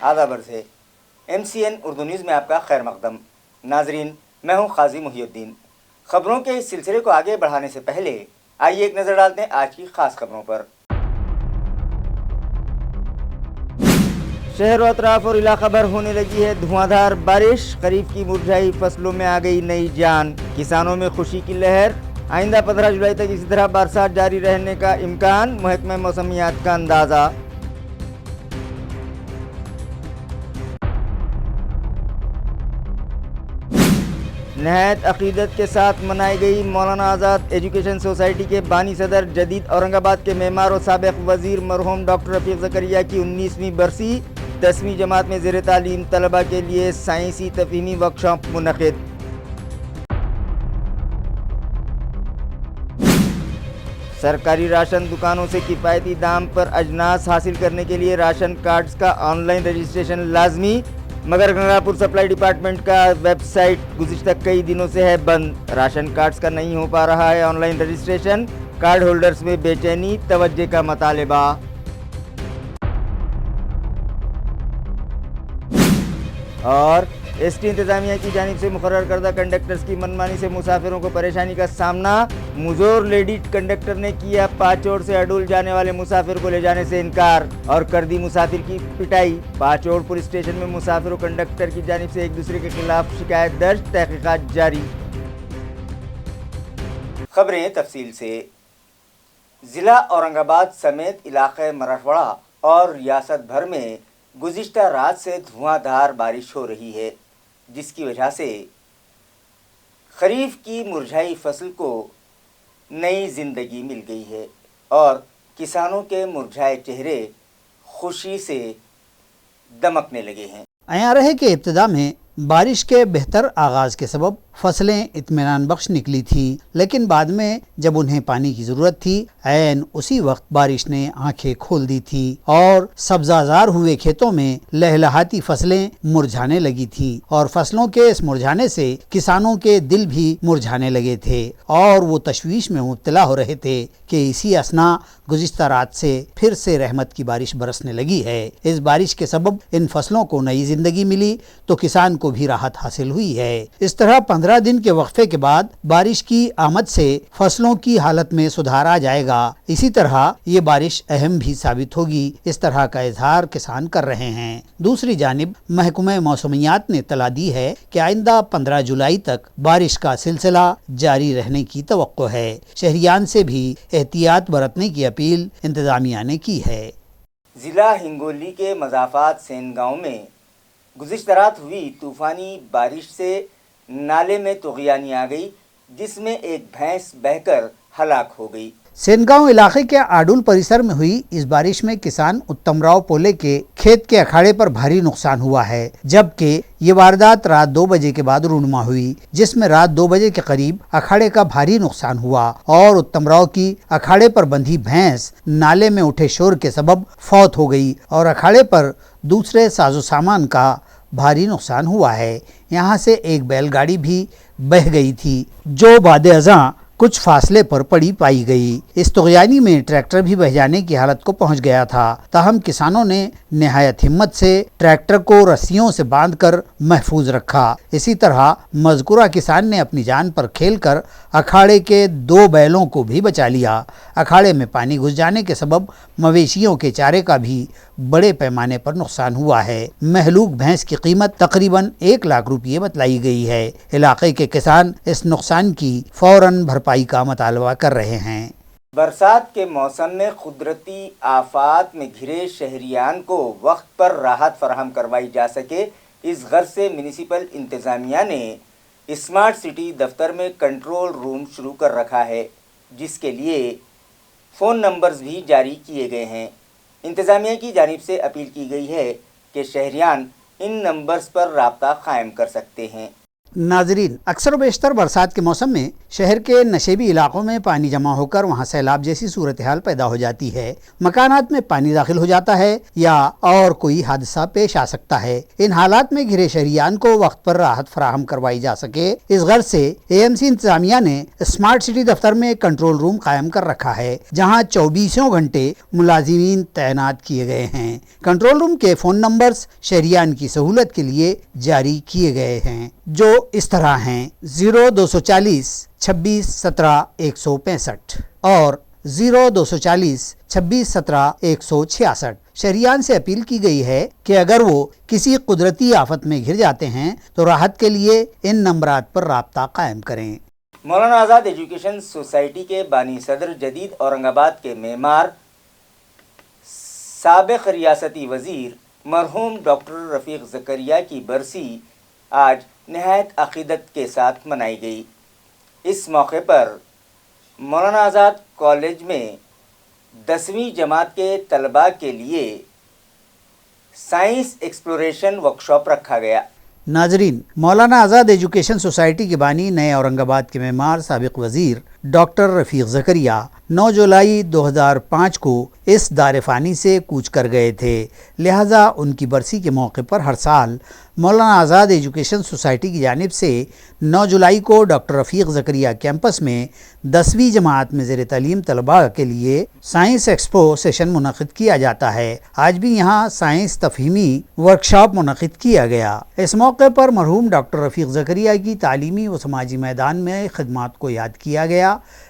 آداب عرض ہے MCN اردو نیوز میں آپ کا خیر مقدم۔ ناظرین، میں ہوں قاضی محی الدین۔ خبروں کے اس سلسلے کو آگے بڑھانے سے پہلے آئیے ایک نظر ڈالتے ہیں آج کی خاص خبروں پر۔ شہر و اطراف اور علاقہ بھر ہونے لگی ہے دھواں دھار بارش، خریف کی مرجھائی فصلوں میں آ گئی نئی جان، کسانوں میں خوشی کی لہر۔ آئندہ 15 جولائی تک اسی طرح برسات جاری رہنے کا امکان، محکمہ موسمیات کا اندازہ۔ نہایت عقیدت کے ساتھ منائی گئی مولانا آزاد ایجوکیشن سوسائٹی کے بانی صدر جدید اورنگ آباد کے معمار و سابق وزیر مرحوم ڈاکٹر رفیق زکریا کی 19ویں برسی۔ 10ویں جماعت میں زیر تعلیم طلبہ کے لیے سائنسی تفہیمی ورکشاپ منعقد۔ سرکاری راشن دکانوں سے کفایتی دام پر اجناس حاصل کرنے کے لیے راشن کارڈز کا آن لائن رجسٹریشن لازمی، مگر گنگاپور سپلائی ڈپارٹمنٹ کا ویب سائٹ گزشتہ کئی دنوں سے ہے بند۔ راشن کارڈز کا نہیں ہو پا رہا ہے on line registration, card holders میں بے چینی، توجہ کا مطالبہ۔ اور ST انتظامیہ کی جانب سے مقرر کردہ کنڈکٹرز کی منمانی سے مسافروں کو پریشانی کا سامنا، مزور لیڈی کنڈکٹر نے کیا پاچوڑ سے اڈول جانے والے مسافر کو لے جانے سے انکار اور کر دی مسافر کی پٹائی۔ پاچوڑ پولیس اسٹیشن میں مسافر و کنڈکٹر کی جانب سے ایک دوسرے کے خلاف شکایت درج، تحقیقات جاری۔ خبریں تفصیل سے۔ ضلع اورنگ آباد سمیت علاقہ مراٹھواڑہ اور ریاست بھر میں گزشتہ رات سے دھواں دھار بارش ہو رہی ہے، جس کی وجہ سے خریف کی مرجھائی فصل کو نئی زندگی مل گئی ہے اور کسانوں کے مرجھائے چہرے خوشی سے دمکنے لگے ہیں۔ عیاں رہے کہ ابتدا میں بارش کے بہتر آغاز کے سبب فصلیں اطمینان بخش نکلی تھی، لیکن بعد میں جب انہیں پانی کی ضرورت تھی، عین اسی وقت بارش نے آنکھیں کھول دی تھی اور سبزہ زار ہوئے کھیتوں میں لہلہاتی فصلیں مرجھانے لگی تھی، اور فصلوں کے اس مرجھانے سے کسانوں کے دل بھی مرجھانے لگے تھے اور وہ تشویش میں مبتلا ہو رہے تھے کہ اسی اثنا گزشتہ رات سے پھر سے رحمت کی بارش برسنے لگی ہے۔ اس بارش کے سبب ان فصلوں کو نئی زندگی ملی تو کسان کو بھی راحت حاصل ہوئی ہے۔ اس طرح 15 دن کے وقفے کے بعد بارش کی آمد سے فصلوں کی حالت میں سدھار آ جائے گا۔ اسی طرح یہ بارش اہم بھی ثابت ہوگی، اس طرح کا اظہار کسان کر رہے ہیں۔ دوسری جانب محکمہ موسمیات نے اطلاع دی ہے کہ آئندہ 15 جولائی تک بارش کا سلسلہ جاری رہنے کی توقع ہے۔ شہریان سے بھی احتیاط برتنے کی اپیل انتظامیہ نے کی ہے۔ ضلع ہنگولی کے مضافات سین گاؤں میں گزشتہ رات ہوئی طوفانی بارش سے نالے میں طغیانی آ گئی، جس میں ایک بھینس بہہ کر ہلاک ہو گئی۔ سینگاؤں علاقے کے آڈول پریسر میں ہوئی اس بارش میں کسان اتم راؤ پولے کے کھیت کے اکھاڑے پر بھاری نقصان ہوا ہے، جبکہ یہ واردات رات 2 بجے کے بعد رونما ہوئی، جس میں رات 2 بجے کے قریب اکھاڑے کا بھاری نقصان ہوا اور اتم راؤ کی اکھاڑے پر بندھی بھینس نالے میں اٹھے شور کے سبب فوت ہو گئی اور اکھاڑے پر دوسرے ساز و سامان کا بھاری نقصان ہوا ہے۔ یہاں سے ایک بیل گاڑی بھی بہہ گئی تھی جو بعد ازاں کچھ فاصلے پر پڑی پائی گئی۔ اس طغیانی میں ٹریکٹر بھی بہہ جانے کی حالت کو پہنچ گیا تھا، تاہم کسانوں نے نہایت ہمت سے ٹریکٹر کو رسیوں سے باندھ کر محفوظ رکھا۔ اسی طرح مذکورہ کسان نے اپنی جان پر کھیل کر اکھاڑے کے 2 بیلوں کو بھی بچا لیا۔ اکھاڑے میں پانی گھس جانے کے سبب مویشیوں کے چارے کا بھی بڑے پیمانے پر نقصان ہوا ہے۔ مہلوک بھینس کی قیمت تقریباً 1 لاکھ روپے بتلائی گئی ہے۔ علاقے کے کسان اس نقصان کی فوراً بھرپائی کا مطالبہ کر رہے ہیں۔ برسات کے موسم میں قدرتی آفات میں گھرے شہریان کو وقت پر راحت فراہم کروائی جا سکے، اس غرض سے میونسپل انتظامیہ نے اسمارٹ سٹی دفتر میں کنٹرول روم شروع کر رکھا ہے، جس کے لیے فون نمبرز بھی جاری کیے گئے ہیں۔ انتظامیہ کی جانب سے اپیل کی گئی ہے کہ شہریان ان نمبرز پر رابطہ قائم کر سکتے ہیں۔ नाजरीन, अक्सर व बेशतर बरसात के मौसम में शहर के नशेबी इलाकों में पानी जमा होकर वहाँ सैलाब जैसी सूरत हाल पैदा हो जाती है। मकानात में पानी दाखिल हो जाता है या और कोई हादसा पेश आ सकता है। इन हालात में घिरे शहरियान को वक्त पर राहत फराहम करवाई जा सके, इस गर्ज से AMC इंतजामिया ने स्मार्ट सिटी दफ्तर में कंट्रोल रूम कायम कर रखा है, जहाँ 24 घंटे मुलाजिमीन तैनात किए गए हैं। कंट्रोल रूम के फ़ोन नंबर्स शहरियान की सहूलत के लिए जारी किए गए हैं, जो इस तरह हैं 0240 26 17 165 और 0240 26 17 166। शहरियान से अपील की गई है कि अगर वो किसी कुदरती आफत में घिर जाते हैं तो राहत के लिए इन नंबरात पर राब्ता कायम करें। मौलाना आज़ाद एजुकेशन सोसाइटी के बानी सदर जदीद औरंगाबाद के मेमार साबिक रियासती वज़ीर मरहूम डॉक्टर रफ़ीक ज़करिया की बरसी आज नहायत अक़ीदत के साथ मनाई गई। इस मौके पर मौलाना आज़ाद कॉलेज में 10वीं जमात के तलबा के लिए साइंस एक्सप्लोरेशन वर्कशॉप रखा गया। नाजरीन, मौलाना आज़ाद एजुकेशन सोसाइटी के बानी नए औरंगाबाद के मेमार साबिक वज़ीर डॉक्टर रफ़ीक ज़करिया 9 जुलाई 2005 को इस दारफ़ानी से कूच कर गए थे। लिहाजा उनकी बरसी के मौके पर हर साल मौलाना आज़ाद एजुकेशन सोसाइटी की जानिब से 9 जुलाई को डॉक्टर रफ़ीक ज़करिया कैंपस में 10वीं जमात में ज़ेर तालीम तलबा के लिए साइंस एक्सपो सेशन मुनक़िद किया जाता है। आज भी यहाँ साइंस तफ़हीमी वर्कशॉप मुनक़िद किया गया। इस मौके पर मरहूम डॉक्टर रफ़ीक ज़करिया की तालीमी व समाजी मैदान में खिदमात को याद किया गया।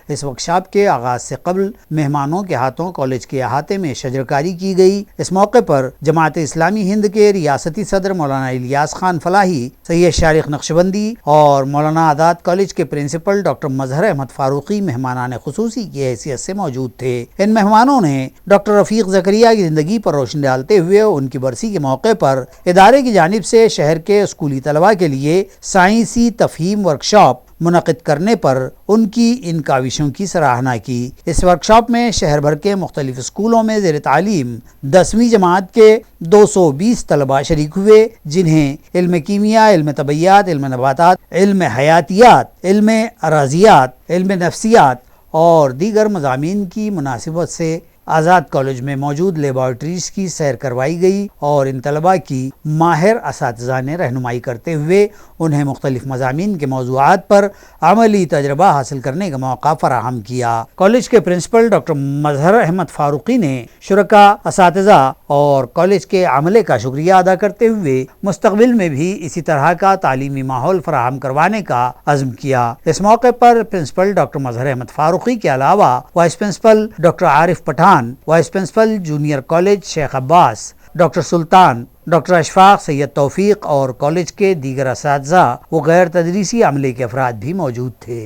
इस वर्कशॉप के आगाज़ से कबल मेहमानों के हाथों कॉलेज के अहाते में शजरकारी की गई। इस मौके पर जमात इस्लामी हिंद के रियासती सदर मौलाना इलियास खान फलाही, सैयद शारिक नक्शबंदी और मौलाना आज़ाद कॉलेज के प्रिंसिपल डॉक्टर मजहर अहमद फारूकी मेहमानान खुसूसी की हैसियत से मौजूद थे। इन मेहमानों ने डॉक्टर रफ़ीक ज़करिया की ज़िंदगी पर रोशनी डालते हुए उनकी बरसी के मौके पर इदारे की जानिब से शहर के स्कूली तलबा के लिए साइंसी तफ़हीम वर्कशॉप मुनक़िद करने पर उनकी इन काविशों की सराहना की। इस वर्कशॉप में शहर भर के मुख्तलिफ स्कूलों में ज़ेर तालीम 10वीं जमात के 220 तलबा शरीक हुए, जिन्हें इल्म कीमिया, इल्म तबैयात, इल्म नबातात, इल्म हयातियात, इल्म अराजियात, इल्म नफ्सियात और दीगर मज़ामीन की मुनासिबत से आज़ाद कॉलेज में मौजूद लेबॉरेटरीज़ की सैर करवाई गई और इन तलबा की माहिर असातिज़ा ने रहनुमाई करते हुए उन्हें मुख्तलिफ मज़ामीन के मौज़ूआत पर अमली तजर्बा हासिल करने का मौका फराहम किया। कॉलेज के प्रिंसिपल डॉक्टर मजहर अहमद फारूकी ने शुरका, असातिज़ा और कॉलेज के अमले का शुक्रिया अदा करते हुए मुस्तक़बिल में भी इसी तरह का तालीमी माहौल फराहम करवाने का अज़्म किया। इस मौके पर प्रिंसिपल डॉक्टर मजहर अहमद फारूकी के अलावा vice principal doctor Arif Pathan, vice principal junior college Shaikh Abbas, doctor Sultan, doctor Ashfaq, Syed Taufiq और कॉलेज के दीगर असातिज़ा व गैर तदरीसी अमले के अफराद भी मौजूद थे।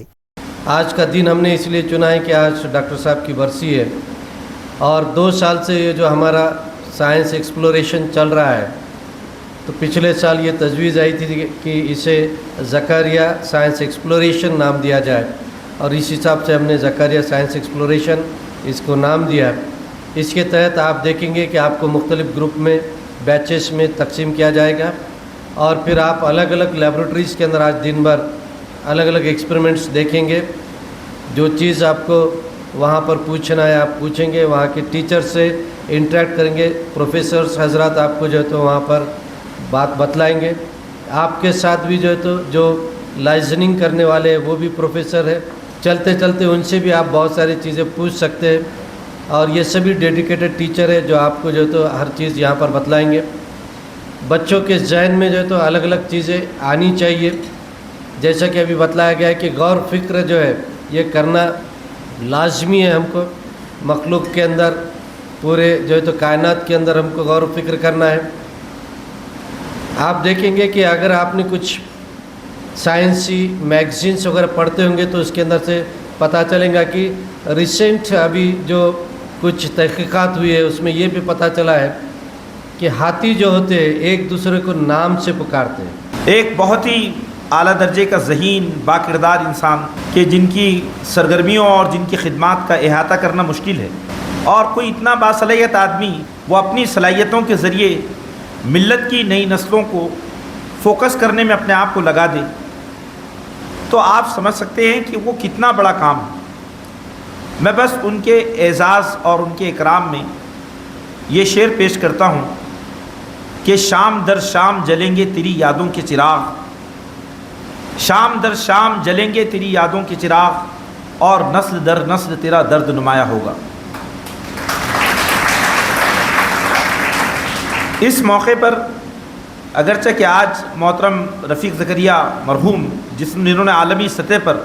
आज का दिन हमने इसलिए चुना है कि आज डॉक्टर साहब की बरसी है और 2 साल से ये जो हमारा साइंस एक्सप्लोरेशन चल रहा है, तो पिछले साल ये तजवीज़ आई थी कि इसे ज़करिया साइंस एक्सप्लोरेशन नाम दिया जाए और इस हिसाब से हमने ज़करिया साइंस एक्सप्लोरेशन इसको नाम दिया है। इसके तहत आप देखेंगे कि आपको मुख्तलिफ़ ग्रुप में बैचेस में तकसीम किया जाएगा और फिर आप अलग अलग लेबॉरेटरीज़ के अंदर आज दिन भर अलग अलग एक्सपेरिमेंट्स देखेंगे। जो चीज़ आपको वहाँ पर पूछना है आप पूछेंगे, वहाँ के टीचर से इंटरेक्ट करेंगे, प्रोफेसर्स हजरात आपको जो है तो वहाँ पर बात बतलाएंगे। आपके साथ भी जो है तो जो लाइजनिंग करने वाले हैं वो भी प्रोफेसर है, चलते चलते उनसे भी आप बहुत सारी चीज़ें पूछ सकते हैं और ये सभी डेडिकेटेड टीचर है जो आपको जो तो हर चीज़ यहाँ पर बतलाएंगे। बच्चों के जहन में जो है तो अलग अलग चीज़ें आनी चाहिए, जैसा कि अभी बतलाया गया है कि गौर फिक्र जो है ये करना लाजमी है। हमको मखलूक के अंदर पूरे जो है तो कायनात के अंदर हमको गौर फिक्र करना है। आप देखेंगे कि अगर आपने कुछ साइंसी मैगज़ीन्स वगैरह पढ़ते होंगे तो उसके अंदर से पता चलेगा कि रिसेंट अभी जो कुछ तहक़ीक़ात हुई है उसमें ये भी पता चला है कि हाथी जो होते हैं एक दूसरे को नाम से पुकारते हैं। एक बहुत ही आला दर्जे का ज़हीन बाकिरदार इंसान के जिनकी सरगर्मियों और जिनकी खिदमात का अहाता करना मुश्किल है, और कोई इतना बासलाहियत आदमी वो अपनी सलाहियतों के ज़रिए मिल्लत की नई नस्लों को फोकस करने में अपने आप को लगा दे تو آپ سمجھ سکتے ہیں کہ وہ کتنا بڑا کام ہے۔ میں بس ان کے اعزاز اور ان کے اکرام میں یہ شعر پیش کرتا ہوں کہ شام در شام جلیں گے تیری یادوں کے چراغ، شام در شام جلیں گے تیری یادوں کے چراغ، اور نسل در نسل تیرا درد نمایاں ہوگا۔ اس موقع پر اگرچہ کہ آج محترم رفیق زکریا مرحوم جنہوں نے عالمی سطح پر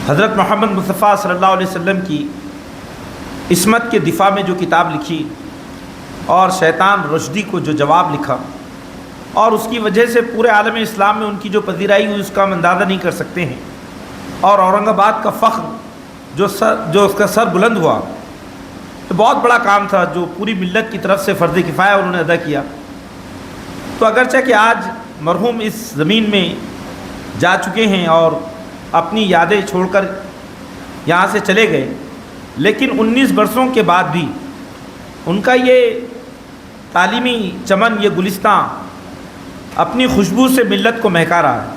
حضرت محمد مصطفیٰ صلی اللہ علیہ وسلم کی عصمت کے دفاع میں جو کتاب لکھی اور شیطان رشدی کو جو جواب لکھا، اور اس کی وجہ سے پورے عالم اسلام میں ان کی جو پذیرائی ہوئی اس کا ہم اندازہ نہیں کر سکتے ہیں، اور اورنگ آباد کا فخر جو اس کا سر بلند ہوا، تو بہت بڑا کام تھا جو پوری ملت کی طرف سے فرض کفایہ انہوں نے ادا کیا۔ تو اگرچہ کہ آج مرحوم اس زمین میں جا چکے ہیں اور اپنی یادیں چھوڑ کر یہاں سے چلے گئے، لیکن 19 برسوں کے بعد بھی ان کا یہ تعلیمی چمن، یہ گلستان اپنی خوشبو سے ملت کو مہکا رہا ہے۔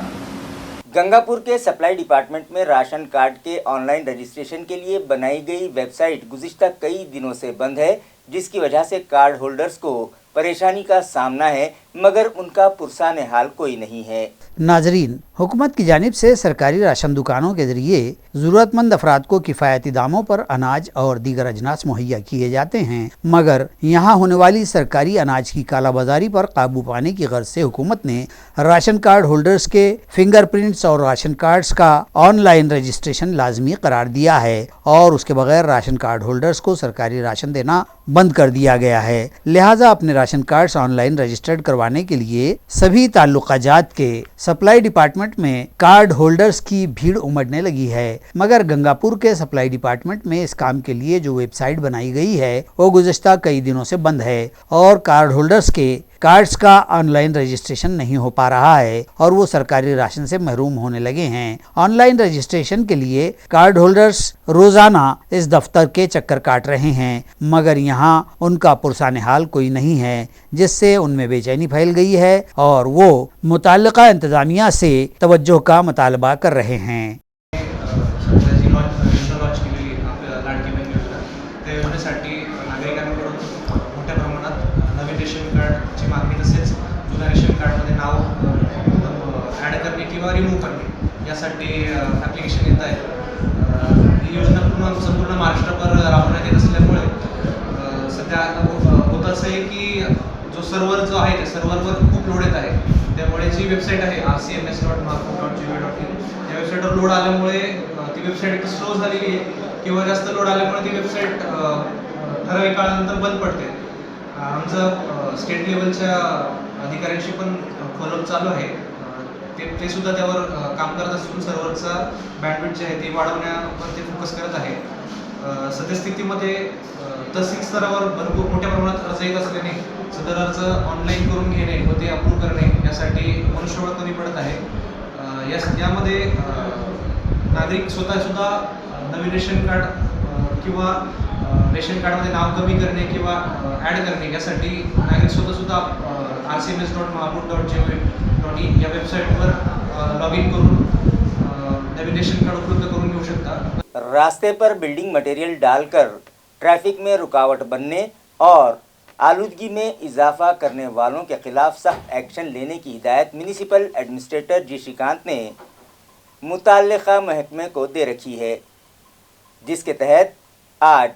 گنگاپور کے سپلائی ڈپارٹمنٹ میں راشن کارڈ کے آن لائن رجسٹریشن کے لیے بنائی گئی ویب سائٹ گزشتہ کئی دنوں سے بند ہے، جس کی وجہ سے کارڈ ہولڈرز کو پریشانی کا سامنا ہے، مگر ان کا پرسان حال کوئی نہیں ہے۔ ناظرین، حکومت کی جانب سے سرکاری راشن دکانوں کے ذریعے ضرورت مند افراد کو کفایتی داموں پر اناج اور دیگر اجناس مہیا کیے جاتے ہیں، مگر یہاں ہونے والی سرکاری اناج کی کالا بازاری پر قابو پانے کی غرض سے حکومت نے راشن کارڈ ہولڈرز کے فنگر پرنٹس اور راشن کارڈز کا آن لائن رجسٹریشن لازمی قرار دیا ہے، اور اس کے بغیر راشن کارڈ ہولڈرز کو سرکاری راشن دینا بند کر دیا گیا ہے۔ لہٰذا اپنے ration cards on line registered کروانے کے لیے سبھی تعلقہ جات کے سپلائی ڈپارٹمنٹ میں کارڈ ہولڈرز کی بھیڑ امڑنے لگی ہے، مگر گنگاپور کے سپلائی ڈپارٹمنٹ میں اس کام کے لیے جو ویب سائٹ بنائی گئی ہے وہ گزشتہ کئی دنوں سے بند ہے، اور کارڈ ہولڈرز کے کارڈز کا آن لائن رجسٹریشن نہیں ہو پا رہا ہے، اور وہ سرکاری راشن سے محروم ہونے لگے ہیں۔ آن لائن رجسٹریشن کے لیے کارڈ ہولڈرز روزانہ اس دفتر کے چکر کاٹ رہے ہیں، مگر یہاں ان کا پرسان حال کوئی نہیں ہے، جس سے ان میں بے چینی پھیل گئی ہے اور وہ متعلقہ انتظامیہ سے توجہ کا مطالبہ کر رہے ہیں۔ मोठ्या प्रमाणात नवीन रेशन कार्डची मागणी तसेच जुन्या रेशन कार्डमध्ये नाव ॲड करणे किंवा रिमूव्ह करणे यासाठी ॲप्लिकेशन येत आहे। ही योजना संपूर्ण महाराष्ट्रभर राबवण्यात येत असल्यामुळे सध्या होत असं आहे की जो सर्व्हर जो आहे त्या सर्व्हरवर खूप लोड येत आहे, त्यामुळे जी वेबसाईट आहे rcms.mahpur.gov.in या वेबसाईटवर लोड आल्यामुळे ती वेबसाईट स्लो झालेली आहे किंवा जास्त लोड आल्यामुळे ती वेबसाईट ठराविक काळानंतर बंद पडते। आमचं स्टेट लेवलच्या अधिकाऱ्यांशी पण फॉलोअप चालू आहे, ते सुद्धा त्यावर काम करत असून सर्व्हरचा बँडविड्थ जे आहे ते वाढवण्यावर ते फोकस करत आहे। सद्यस्थितीमध्ये तहसील स्तरावर भरपूर मोठ्या प्रमाणात अर्ज येत असल्याने सदर अर्ज ऑनलाईन करून घेणे व ते अप्रूव्ह करणे यासाठी मनुष्यबळ कमी पडत आहे। यामध्ये नागरिक स्वतः सुद्धा नवीन रेशन कार्ड किंवा रेशन कार्डमध्ये नाव कमी करणे किंवा ॲड करणे यासाठी नागरिक स्वतःसुद्धा rcms.mahpur.gov.in या वेबसाईटवर लॉग इन करून नवीन रेशन कार्ड उपलब्ध करून घेऊ शकता। रास्ते पर बिल्डिंग मटेरियल डालकर ट्रैफिक में रुकावट बनने और आलूदगी में इजाफा करने वालों के खिलाफ सख्त एक्शन लेने की हिदायत म्यूनिसिपल एडमिनिस्ट्रेटर जी श्रीकांत ने मुताल्लिका महकमे को दे रखी है, जिसके तहत आज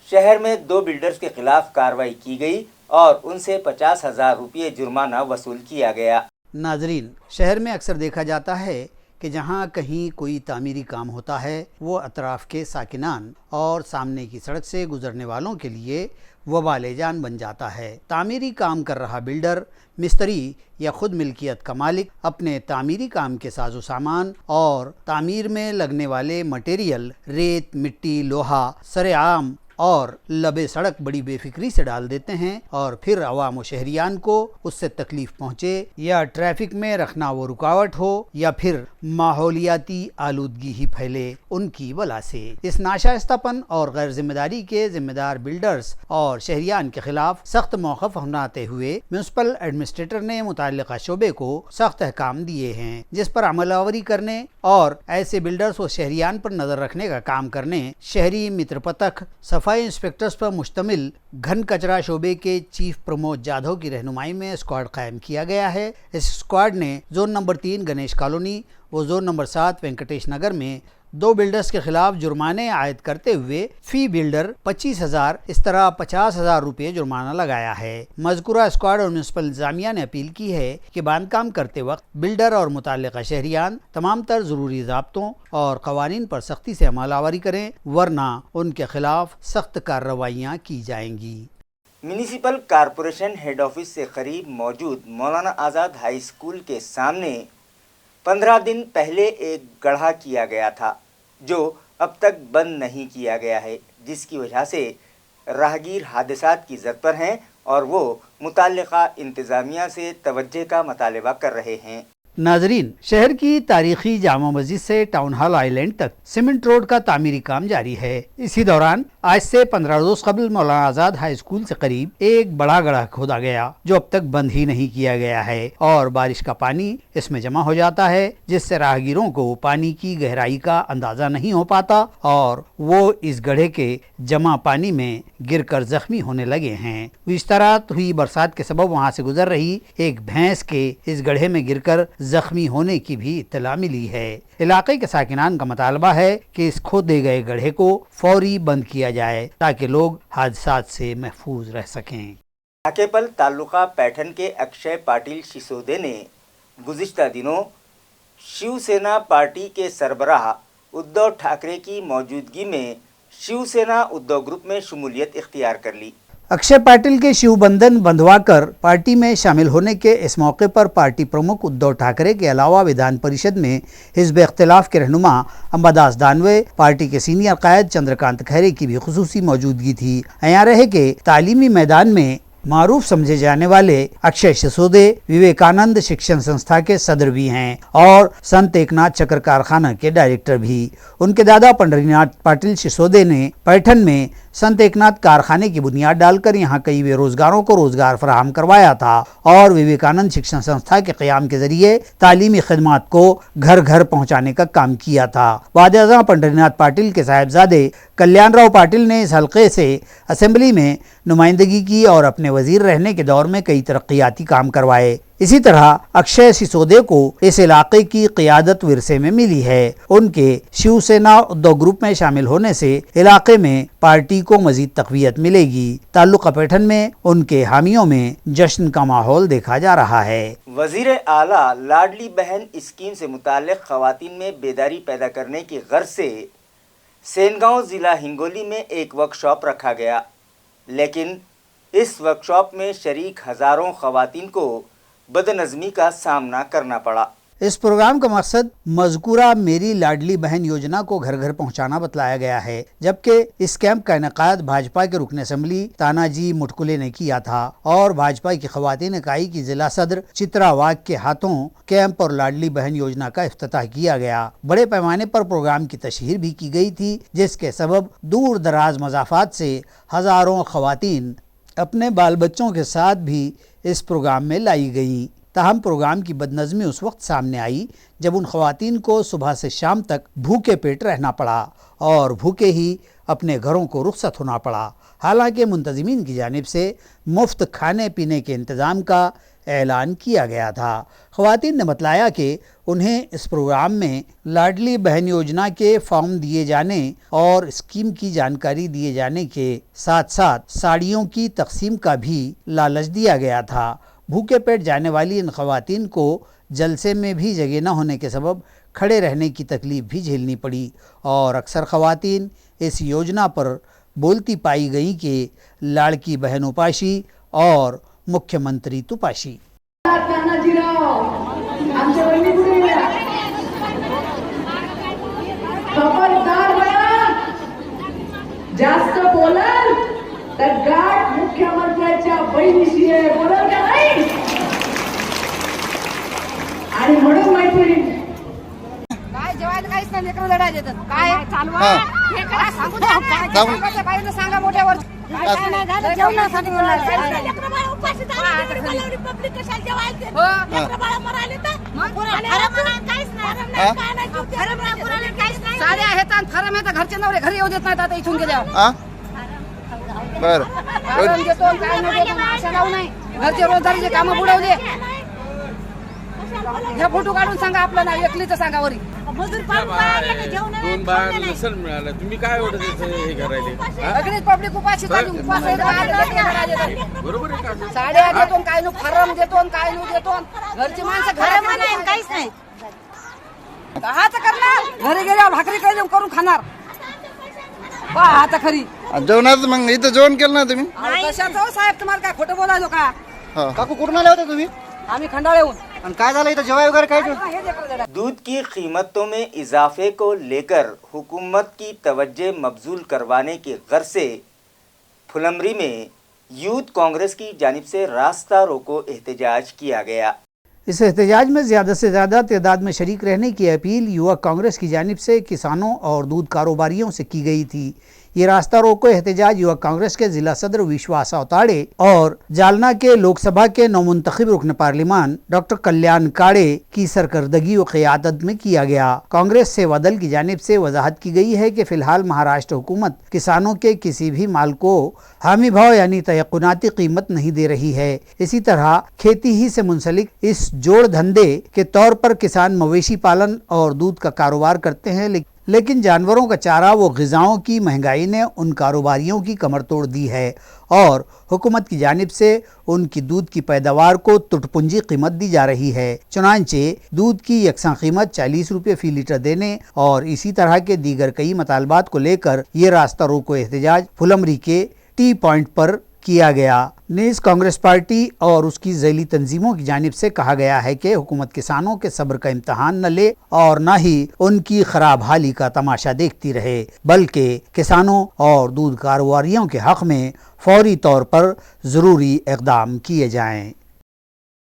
शहर में 2 बिल्डर्स के खिलाफ कार्रवाई की गई और उनसे 50,000 रुपये जुर्माना वसूल किया गया। नाजरीन, शहर में अक्सर देखा जाता है कि जहाँ कहीं कोई तामीरी काम होता है वो अतराफ़ के साकिनान और सामने की सड़क से गुज़रने वालों के लिए वबाल जान बन जाता है। तामीरी काम कर रहा बिल्डर, मिस्त्री या खुद मिल्कियत का मालिक अपने तामीरी काम के साजो सामान और तामीर में लगने वाले मटेरियल रेत, मिट्टी, लोहा सरेआम اور لبے سڑک بڑی بے فکری سے ڈال دیتے ہیں اور پھر عوام و شہریان کو اس سے تکلیف پہنچے یا ٹریفک میں رکھنا وہ رکاوٹ ہو یا پھر ماحولیاتی آلودگی ہی پھیلے ان کی وجہ سے۔ اس ناشائستہ پن اور غیر ذمہ داری کے ذمہ دار بلڈرز اور شہریان کے خلاف سخت موقف اپناتے ہوئے میونسپل ایڈمنسٹریٹر نے متعلقہ شعبے کو سخت احکام دیے ہیں، جس پر عمل آوری کرنے اور ایسے بلڈرز و شہریان پر نظر رکھنے کا کام کرنے شہری متر پتھک صفائی انسپیکٹرز پر مشتمل گھن کچرا شعبے کے چیف پرمود جادھو کی رہنمائی میں اسکواڈ قائم کیا گیا ہے۔ اس اسکواڈ نے زون نمبر 3 گنیش کالونی و زون نمبر 7 وینکٹیش نگر میں 2 بلڈرز کے خلاف جرمانے عائد کرتے ہوئے فی بلڈر 25,000 اس طرح 50,000 روپے جرمانہ لگایا ہے۔ مذکورہ اسکواڈ اور میونسپل انتظامیہ نے اپیل کی ہے کہ باندھ کام کرتے وقت بلڈر اور متعلقہ شہریان تمام تر ضروری ضابطوں اور قوانین پر سختی سے عمل آوری کریں، ورنہ ان کے خلاف سخت کارروائیاں کی جائیں گی۔ میونسپل کارپوریشن ہیڈ آفس سے قریب موجود مولانا آزاد ہائی اسکول کے سامنے 15 دن پہلے ایک گڑھا کیا گیا تھا جو اب تک بند نہیں کیا گیا ہے، جس کی وجہ سے راہگیر حادثات کی زد پر ہیں اور وہ متعلقہ انتظامیہ سے توجہ کا مطالبہ کر رہے ہیں۔ ناظرین، شہر کی تاریخی جامع مسجد سے ٹاؤن ہال آئی لینڈ تک سیمنٹ روڈ کا تعمیری کام جاری ہے۔ اسی دوران آج سے 15 روز قبل مولانا آزاد ہائی اسکول سے قریب ایک بڑا گڑھا کھودا گیا جو اب تک بند ہی نہیں کیا گیا ہے اور بارش کا پانی اس میں جمع ہو جاتا ہے، جس سے راہگیروں کو پانی کی گہرائی کا اندازہ نہیں ہو پاتا اور وہ اس گڑھے کے جمع پانی میں گر کر زخمی ہونے لگے ہیں۔ اس طرح ہوئی برسات کے سبب وہاں سے گزر رہی ایک بھینس کے اس گڑھے میں گر کر زخمی ہونے کی بھی اطلاع ملی ہے۔ علاقے کے ساکنان کا مطالبہ ہے کہ اس کھودے گئے گڑھے کو فوری بند کیا جائے تاکہ لوگ حادثات سے محفوظ رہ سکیں۔ عقیپل تعلقہ پیٹھن کے اکشے پاٹل سسودے نے گزشتہ دنوں شیو سینا پارٹی کے سربراہ ادھو ٹھاکرے کی موجودگی میں شیو سینا ادھو گروپ میں شمولیت اختیار کر لی۔ اکشے پاٹل کے شیو بندھن بندھوا کر پارٹی میں شامل ہونے کے اس موقع پر پارٹی پرمکھ ادھو ٹھاکرے کے علاوہ ودھان پریشد میں حزب اختلاف کے رہنما امباداس دانوے، پارٹی کے سینئر قائد چندرکانت کھہرے کی بھی خصوصی موجودگی تھی۔ عیاں رہے کہ تعلیمی میدان میں معروف سمجھے جانے والے اکشے سسودے وویکانند شکشن سنستھا کے صدر بھی ہیں اور سنت ایک ناتھ چکر کارخانہ کے ڈائریکٹر بھی۔ ان کے دادا پنڈری ناتھ پاٹل سسودے نے پیٹھن میں سنت ایک ناتھ کارخانے کی بنیاد ڈال کر یہاں کئی بے روزگاروں کو روزگار فراہم کروایا تھا اور وویکانند شکشن سنستھا کے قیام کے ذریعے تعلیمی خدمات کو گھر گھر پہنچانے کا کام کیا تھا۔ وزیر پنڈری ناتھ پاٹل کے صاحبزادے کلیان راؤ پاٹل نے اس حلقے سے اسمبلی میں نمائندگی کی اور اپنے وزیر رہنے کے دور میں کئی ترقیاتی کام کروائے۔ اسی طرح اکشے سسودے کو اس علاقے کی قیادت ورثے میں ملی ہے۔ ان کے شیو سینا ادھو گروپ میں شامل ہونے سے علاقے میں پارٹی کو مزید تقویت ملے گی۔ تعلقہ پیٹھن میں ان کے حامیوں میں جشن کا ماحول دیکھا جا رہا ہے۔ وزیر اعلیٰ لاڈلی بہن اسکیم سے متعلق خواتین میں بیداری پیدا کرنے کی غرض سے سینگاؤں ضلع ہنگولی میں ایک ورکشاپ رکھا گیا، لیکن اس ورکشاپ میں شریک ہزاروں خواتین کو بدنظمی کا سامنا کرنا پڑا۔ اس پروگرام کا مقصد مذکورہ میری لاڈلی بہن یوجنا کو گھر گھر پہنچانا بتلایا گیا ہے، جبکہ اس کیمپ کا انعقاد بھاجپا کے رکن اسمبلی تانا جی مٹکلے نے کیا تھا اور بھاجپا کی خواتین اکائی کی ضلع صدر چترا واگ کے ہاتھوں کیمپ اور لاڈلی بہن یوجنا کا افتتاح کیا گیا۔ بڑے پیمانے پر پروگرام کی تشہیر بھی کی گئی تھی، جس کے سبب دور دراز مضافات سے ہزاروں خواتین اپنے بال بچوں کے ساتھ بھی اس پروگرام میں لائی گئی۔ تاہم پروگرام کی بدنظمی اس وقت سامنے آئی جب ان خواتین کو صبح سے شام تک بھوکے پیٹ رہنا پڑا اور بھوکے ہی اپنے گھروں کو رخصت ہونا پڑا۔ حالانکہ منتظمین کی جانب سے مفت کھانے پینے کے انتظام کا اعلان کیا گیا تھا۔ خواتین نے بتلایا کہ انہیں اس پروگرام میں لاڈلی بہن یوجنا کے فارم دیے جانے اور اسکیم کی جانکاری دیے جانے کے ساتھ ساتھ ساڑیوں کی تقسیم کا بھی لالچ دیا گیا تھا۔ بھوکے پیٹ جانے والی ان خواتین کو جلسے میں بھی جگہ نہ ہونے کے سبب کھڑے رہنے کی تکلیف بھی جھیلنی پڑی اور اکثر خواتین اس یوجنا پر بولتی پائی گئی کہ لاڑکی بہن اپاشی اور مکھیہ منتری توپاشی۔ जास्त बोलाल तर गाठ मुख्यमंत्र्यांच्या बहिणीशी आहे, बोलाल का नाही? आणि म्हणून मैत्रिणी काय जेवायला काहीच नाही, लेकरं लढायला येतात. काय चालवा हे करा, सांगू द्या. काय सांगायचं बाईला सांगा मोठ्यावर. काय नाही झालं, जेवणासाठी बोलणार. लेकरं बाळ उपाशी झाली, बोलावली पब्लिक कशाला जेवायला देत? लेकरं बाळ मराले तर मग फरम नाही, काहीच नाही. काय नाही, फरम नाही, कुणाला काहीच नाही. साड्या आहेत आणि फरम आहेत, घरचे नवरे घरी येऊ देत नाहीत आता इथून गेल्यावर. बर फरम देतो आणि काय नाही देतो, आशा लावू नाही. घरचे रोजगारीचे कामं बुडवले. हे फोटो काढून सांगा, आपलं नाव एकलीचं सांगा वरी. दोन बाया नसेल मिळालं, तुम्ही काय एवढं हे करायले? सगळीच पब्लिक उपाशी झाली, उपास आहे, बरोबर आहे का? साड्या देतो, काय नु फरम देतो, काय नु देतो. घरची माणसं घरात काहीच नाही. हात करणार घरी गेल्यावर भाकरी करून खाणार. हात खरी जेवणाचं मग इथं जेवण केलं ना तुम्ही? कशाचं साहेब, तुम्हाला काय खोटं बोलायलो का? काकू कुठून आले होते तुम्ही? आम्ही खंडाळेहून. आणि काय झालं इथं जेवाय वगैरे काय? हे देखो दूध की कीमतों में इजाफे को लेकर हुकूमत की तवज्जो मबजूल करवाने की गर्ज से फुलमरी में यूथ कांग्रेस की जानिब से रास्ता रोको एहतजाज किया गया। इस एहतजाज में ज़्यादा से ज़्यादा तादाद में शरीक रहने की अपील युवा कांग्रेस की जानिब से किसानों और दूध कारोबारियों से की गई थी। ये रास्ता रोको एहतजाज युवा कांग्रेस के ज़िला सदर विश्वास अवताड़े और जालना के लोकसभा के नौमुंतखब रुकन पार्लिमान डॉक्टर कल्याण काड़े की सरकर्दगी व क़यादत में किया गया। कांग्रेस सेवा दल की जानिब से वजाहत की गई है कि फ़िलहाल महाराष्ट्र हुकूमत किसानों के किसी भी माल को हामी भाव यानी तयक़ुनाती कीमत नहीं दे रही है। इसी तरह खेती ही से मुंसलिक इस जोड़ धंधे के तौर पर किसान मवेशी पालन और दूध का कारोबार करते हैं, लेकिन जानवरों का चारा व ग़िज़ाओं की महंगाई ने उन कारोबारियों की कमर तोड़ दी है और हुकूमत की जानिब से उनकी दूध की पैदावार को तुटपुंजी कीमत दी जा रही है। चुनांचे दूध की यकसा कीमत 40 रुपये फ़ी लीटर देने और इसी तरह के दीगर कई मतालबात को लेकर ये रास्ता रोको एहतजाज फुलमरी के टी पॉइंट पर किया गया। नीज़ कांग्रेस पार्टी और उसकी ज़ैली तंजीमों की जानिब से कहा गया है कि हुकूमत किसानों के सब्र का इम्तहान न ले और न ही उनकी खराब हाली का तमाशा देखती रहे, बल्कि किसानों और दूध कारोबारियों के हक़ में फौरी तौर पर ज़रूरी इक़दाम किए जाएं।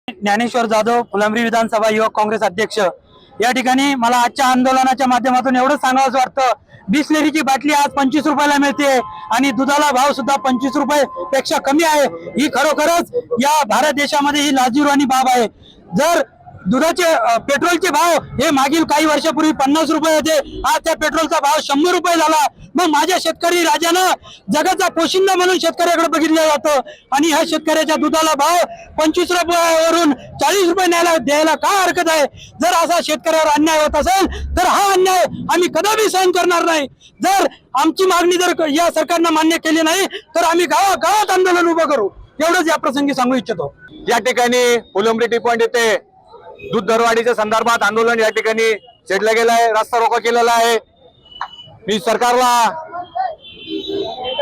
ज्ञानेश्वर जाधव, फुलंब्री विधानसभा युवक काँग्रेस अध्यक्ष। या ठिकाणी मला आजच्या आंदोलनाच्या माध्यमातून एवढं सांगावंसं वाटतं, बिस्लेरीची बाटली आज 25 रुपयाला मिळते आणि दुधाला भाव सुद्धा 25 रुपये पेक्षा कमी आहे। ही खरोखरच या भारत देशामध्ये ही लाजिरवाणी बाब आहे। जर दुधाचे पेट्रोलचे भाव हे मागील काही वर्षापूर्वी 50 रुपये होते, आज त्या पेट्रोलचा भाव 100 रुपये झाला। मग माझ्या शेतकरी राजानं जगाचा पोशिंदा म्हणून शेतकऱ्याकडे बघितलं जातं आणि ह्या शेतकऱ्याच्या दुधाला भाव 25 रुपयावरून 40 रुपये द्यायला काय हरकत आहे? जर असा शेतकऱ्यावर अन्याय होत असेल तर हा अन्याय आम्ही कदापि सहन करणार नाही। जर आमची मागणी जर या सरकारनं मान्य केली नाही तर आम्ही गावागावात आंदोलन उभं करू, एवढंच या प्रसंगी सांगू इच्छितो। या ठिकाणी फुलंब्री टी पॉइंट येथे दूध दरवाढीच्या संदर्भात आंदोलन या ठिकाणी छेडलं गेलं आहे, रास्ता रोको केलेला आहे। मी सरकारला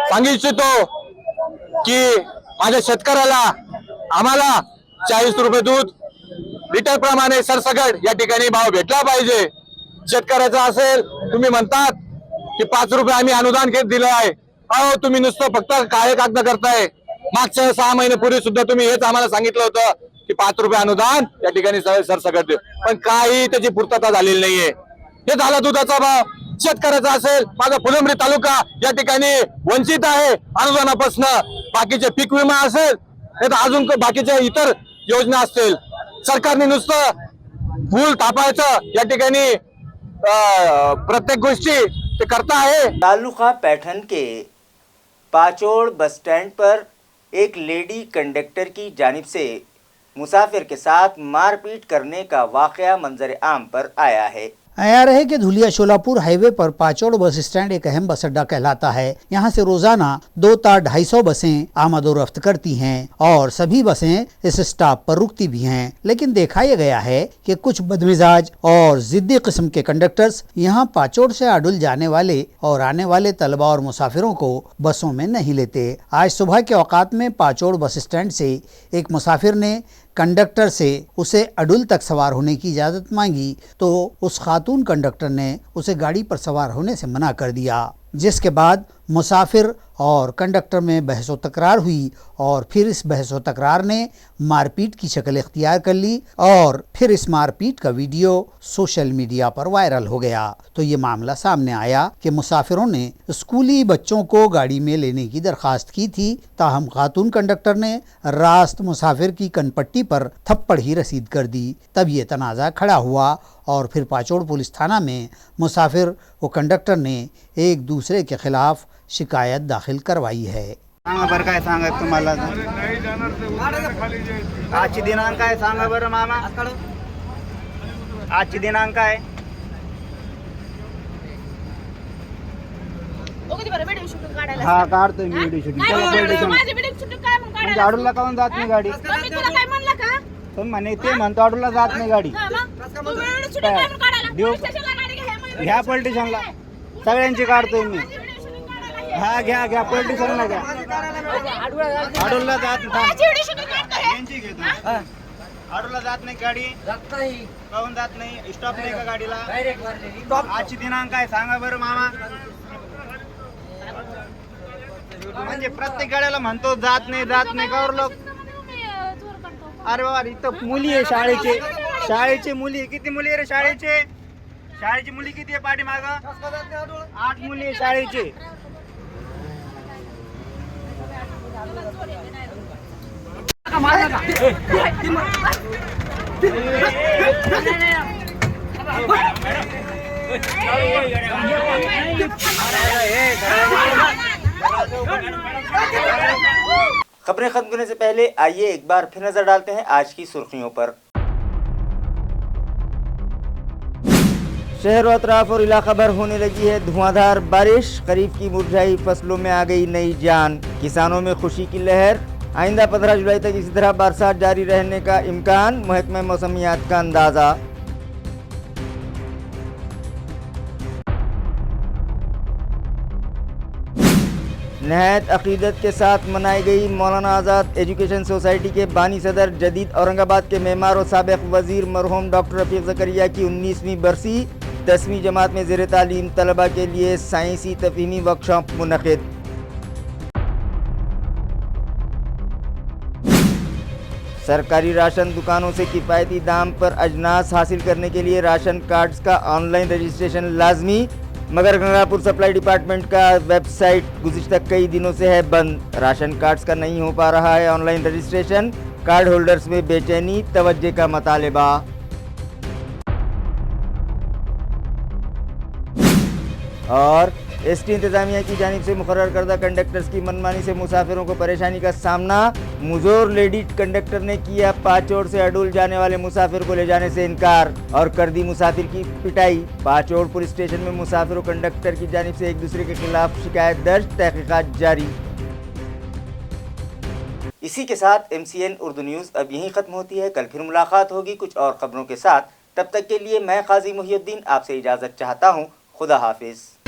सांगू इच्छितो की माझ्या शेतकऱ्याला आम्हाला 40 रुपये दूध लिटर प्रमाणे सरसकट या ठिकाणी भाव भेटला पाहिजे। शेतकऱ्याचा असेल, तुम्ही म्हणतात की 5 रुपये आम्ही अनुदान दिलं आहे, अहो तुम्ही नुसतं फक्त काळे कागद करताय। मागच्या 6 महिन्यापूर्वी सुद्धा तुम्ही हेच आम्हाला सांगितलं होतं की 5 रुपये अनुदान या ठिकाणी सरसकट दे, पण काही त्याची पूर्तता झालेली नाहीये। हे झाला दुधाचा भाव। शेतकऱ्याचा असेल, माझा फुलंब्री तालुका या ठिकाणी वंचित आहे अनुदानापासून। बाकीचे पीक विमा असेल, अजून बाकीच्या इतर योजना असतील, सरकारने नुसतं फूल थापायचं या ठिकाणी प्रत्येक गोष्टी ते करता है। तालुका पैठन के पाचोड़ बस स्टैंड पर एक लेडी कंडक्टर की जानिब से मुसाफिर के साथ मारपीट करने का वाक़या मंजर आम पर आया है। आया रहे कि धुलिया शोलापुर हाईवे पर पाचोड़ बस स्टैंड एक अहम बस अड्डा कहलाता है। यहाँ से रोजाना 2 ता 250 बसें आमदोरफ्त करती हैं और सभी बसें इस स्टॉप पर रुकती भी हैं। लेकिन देखा यह गया है कि कुछ बदमिजाज और जिद्दी किस्म के कंडक्टर्स यहाँ पाचोड़ से आडुल जाने वाले और आने वाले तलबा और मुसाफिरों को बसों में नहीं लेते। आज सुबह के औकात में पाचोड़ बस स्टैंड से एक मुसाफिर ने कंडक्टर से उसे अडुल तक सवार होने की इजाज़त मांगी तो उस खातून कंडक्टर ने उसे गाड़ी पर सवार होने से मना कर दिया, जिसके बाद मुसाफिर और कंडक्टर में बहस व तकरार हुई और फिर इस बहस व तकरार ने मारपीट की शक्ल इख्तियार कर ली और फिर इस मारपीट का वीडियो सोशल मीडिया पर वायरल हो गया। तो ये मामला सामने आया कि मुसाफिरों ने स्कूली बच्चों को गाड़ी में लेने की दरखास्त की थी, ताहम खातून कंडक्टर ने रास्त मुसाफिर की कनपट्टी पर थप्पड़ ही रसीद कर दी। तब ये तनाज़ा खड़ा हुआ और फिर पाचोड़ पुलिस थाना में मुसाफिर व कंडक्टर ने एक दूसरे के खिलाफ शिकायत दाखिल करवाई है। सांगा बरं काय सांगत तुम्हाला आजची दिनांक आहे सांगा बरं मामा आजची दिनांक आहे हा काढतोय मी व्हिडिओ शूटिंग म्हणजे आडूला काऊन जात नाही गाडी पण म्हणे ते म्हणतो आडूला जात नाही गाडी ह्या पॉलिटिशियनला सगळ्यांची काढतोय मी हा घ्या घ्या पॉलिटिशियनला घ्या आडूला जात आडूला जात नाही गाडी काऊन जात नाही स्टॉप नाही का गाडीला आजची दिनांक आहे सांगा बरं मामा म्हणजे प्रत्येक गाड्याला म्हणतो जात नाही कावर लोक अरे बाबा इथं मुली आहे शाळेचे मुली किती मुली आहे रे शाळेची मुली किती आहे पाठीमाग 8 मुली आहे शाळेचे खबरें खत्म करने से पहले आइए एक बार फिर नजर डालते हैं आज की सुर्खियों पर। शहर व अतराफ और इलाका भर होने लगी है धुआंधार बारिश, खरीफ की मुरझाई फसलों में आ गई नई जान, किसानों में खुशी की लहर। आइंदा 15 जुलाई तक इसी तरह बरसात जारी रहने का इम्कान, महकमे मौसमियात का अंदाजा। नहायत अकीदत के साथ मनाई गई मौलाना आज़ाद एजुकेशन सोसाइटी के बानी सदर जदीद औरंगाबाद के मेमार और साबिक़ वज़ीर मरहूम डॉक्टर रफ़ीक ज़करिया की 19वीं बरसी। 10वीं जमात में ज़ेर तालीम तलबा के लिए साइंसी तफ़हीमी वर्कशॉप मुनक़िद। सरकारी राशन दुकानों से किफ़ायती दाम पर अजनास हासिल करने के लिए राशन कार्ड्स का ऑनलाइन रजिस्ट्रेशन लाजमी, मगर गंगापुर सप्लाई डिपार्टमेंट का वेबसाइट गुज़िश्ता कई दिनों से है बंद। राशन कार्ड्स का नहीं हो पा रहा है ऑनलाइन रजिस्ट्रेशन, कार्ड होल्डर्स में बेचैनी, तवज्जो का मतालिबा। और एसटी इंतजामिया की जानिब से मुकर्रर करदा कंडक्टर्स की मनमानी से मुसाफिरों को परेशानी का सामना। मुजोर लेडी कंडक्टर ने किया पाचोड़ से अडूल जाने वाले मुसाफिर को ले जाने से इनकार और कर दी मुसाफिर की पिटाई। पाचोड़ पुलिस स्टेशन में मुसाफिर और कंडक्टर की जानिब से एक दूसरे के खिलाफ शिकायत दर्ज, तहकीकात जारी। इसी के साथ MCN उर्दू न्यूज़ अब यहीं ख़त्म होती है। कल फिर मुलाकात होगी कुछ और खबरों के साथ। तब तक के लिए मैं काजी मुहिउद्दीन आपसे इजाज़त चाहता हूँ। खुदा हाफिज़।